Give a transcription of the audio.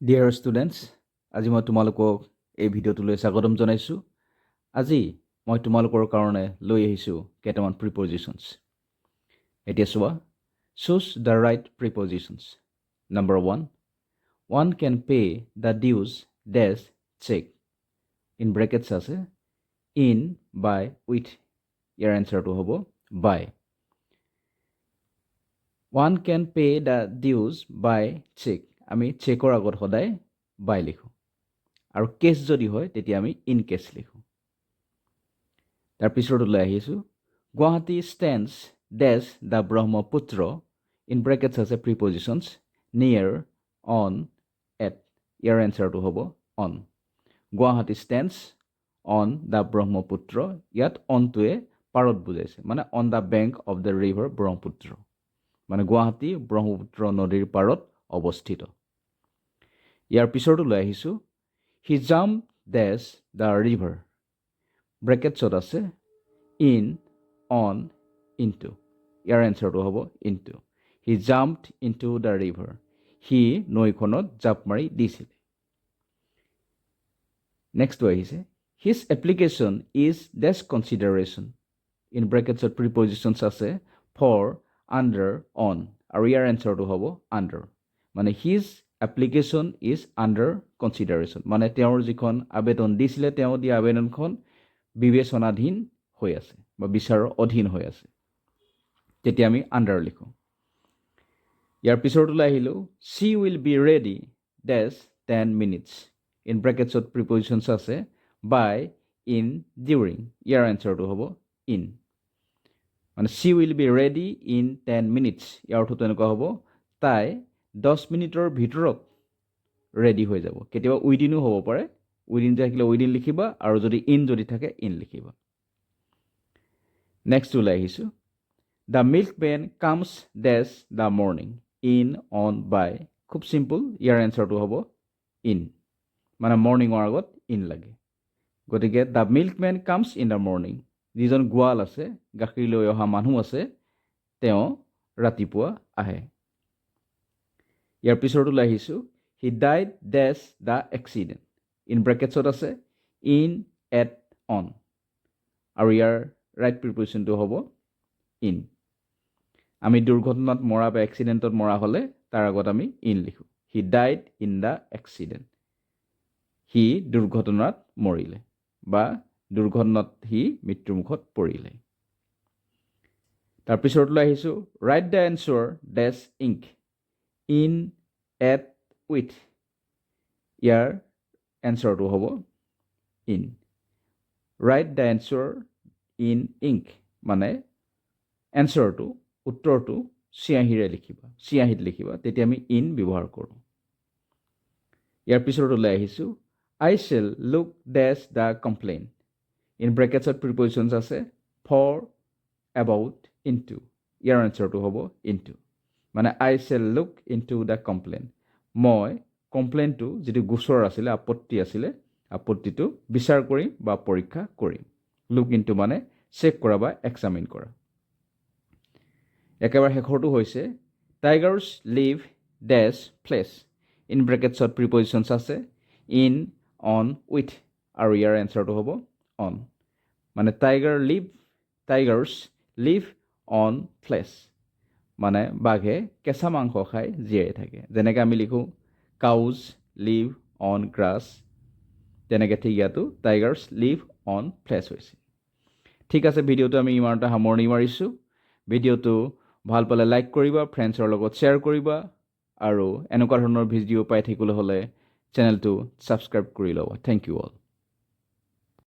Dear students, আজি মই তোমালোকক এই ভিডিঅ'টোলৈ স্বাগতম জনাইছোঁ। আজি মই তোমালোকৰ কাৰণে লৈ আহিছোঁ কেইটামান প্ৰিপজিশ্যনছ। এতিয়া চোৱা, choose the right prepositions. Number 1, one can pay the dues dash check. In brackets আছে in, by, with. ইয়াৰ এনচাৰটো হ'ব by. One can pay the dues by check. আমি চেকৰ আগত সদায় বাই লিখোঁ আৰু কেছ যদি হয় তেতিয়া আমি ইন কেছ লিখোঁ। তাৰ পিছৰটোলৈ আহিছোঁ, Guwahati stands dash the Brahmaputra. In brackets আছে প্ৰিপজিশ্যনছ নিয়েৰ, অন, এট। ইয়াৰ এনচাৰটো হ'ব on. Guwahati stands on the Brahmaputra. ইয়াত অনটোৱে পাৰত বুজাইছে, মানে on the bank of the river Brahmaputra, মানে গুৱাহাটী ব্ৰহ্মপুত্ৰ নদীৰ পাৰত অৱস্থিত। ইয়াৰ পিছৰটোলৈ আহিছোঁ, he jump dash the river. ব্ৰেকেটছত আছে ইন, অন, ইনটু। ইয়াৰ এনচাৰটো হ'ব into. He jumped into the river. সি নৈখনত জাপ মাৰি দিছিলে। নেক্সটটো আহিছে, his application is dash consideration. In ব্ৰেকেটছত প্ৰিপজিশ্যনছ আছে ফৰ, আণ্ডাৰ, অন, আৰু ইয়াৰ এনচাৰটো হ'ব আণ্ডাৰ। মানে his application is under consideration, মানে তেওঁৰ যিখন আবেদন দিছিলে তেওঁ দিয়া আবেদনখন বিবেচনাধীন হৈ আছে বা বিচাৰৰ অধীন হৈ আছে, তেতিয়া আমি আণ্ডাৰ লিখোঁ। ইয়াৰ পিছৰটোলৈ আহিলোঁ, she will be ready dash 10 minutes. In ব্ৰেকেটছত প্ৰিপজিশ্যনছ আছে বাই, ইন, ডিউৰিং। ইয়াৰ এনচাৰটো হ'ব ইন। মানে she will be ready in 10 minutes. ইয়াৰ অৰ্থটো এনেকুৱা হ'ব, তাই 10 মিনিটৰ ভিতৰত ৰেডি হৈ যাব। কেতিয়াবা উইদিনো হ'ব পাৰে, উইদিন থাকিলে উইদিন লিখিবা, আৰু যদি যদি থাকে ইন লিখিবা। নেক্সট ওলাই আহিছোঁ, the milkmen comes dash the morning. In, on, by. খুব চিম্পল, ইয়াৰ এনচাৰটো হ'ব ইন, মানে মৰ্ণিঙৰ আগত ইন লাগে। গতিকে the milkmen comes in the morning. যিজন গোৱাল আছে, গাখীৰ লৈ অহা মানুহ আছে, তেওঁ ৰাতিপুৱা আহে। ইয়াৰ পিছৰটোলৈ আহিছোঁ, he died dash the accident. In ব্ৰেকেটছত আছে ইন, এট, অন, আৰু ইয়াৰ ৰাইট প্ৰিপজিশ্যনটো হ'ব ইন। আমি দুৰ্ঘটনাত মৰা বা এক্সিডেণ্টত মৰা হ'লে তাৰ আগত আমি ইন লিখোঁ। He died in the accident. সি দুৰ্ঘটনাত মৰিলে বা দুৰ্ঘটনাত সি মৃত্যুমুখত পৰিলে। তাৰপিছতলৈ আহিছোঁ, write the answer dash ink. In, at, with. ইয়াৰ এনচাৰটো হ'ব in. Write the answer in ink, মানে এনচাৰটো, উত্তৰটো চিয়াঁহীৰে লিখিবা, চিয়াঁহীত লিখিবা, তেতিয়া আমি ইন ব্যৱহাৰ কৰোঁ। ইয়াৰ পিছতলৈ আহিছোঁ, I shall look dash the complain. In ব্ৰেকেটছত প্ৰিপজিশ্যনছ আছে ফৰ, এবাউট, ইনটু। ইয়াৰ এনচাৰটো হ'ব ইনটু, মানে I shall look into the complain. মই কমপ্লেইনটো, যিটো গোচৰ আছিলে, আপত্তি আছিলে, আপত্তিটো বিচাৰ কৰিম বা পৰীক্ষা কৰিম। লুক ইনটু মানে চেক কৰা বা এক্সামিন কৰা। একেবাৰে শেষৰটো হৈছে tigers live dash places. In ব্ৰেকেটছত প্ৰিপজিশ্যনছ আছে ইন, অন, উইথ, আৰু ইয়াৰ এনচাৰটো হ'ব অন, মানে টাইগাৰ্ছ লিভ অন ফ্লেছ, মানে বাঘে কেঁচা মাংস খাই জীয়াই থাকে। যেনেকৈ আমি লিখোঁ কাউজ লিভ অন গ্ৰাছ, তেনেকৈ ঠিক ইয়াতো টাইগাৰ্ছ লিভ অন ফ্লেছ হৈছে। ঠিক আছে, ভিডিঅ'টো আমি ইমানতে সামৰণি মাৰিছোঁ। ভিডিঅ'টো ভাল পালে লাইক কৰিবা, ফ্ৰেণ্ডছৰ লগত শ্বেয়াৰ কৰিবা, আৰু এনেকুৱা ধৰণৰ ভিডিঅ' পাই থাকিবলৈ হ'লে চেনেলটো ছাবস্ক্ৰাইব কৰি ল'বা। Thank you all.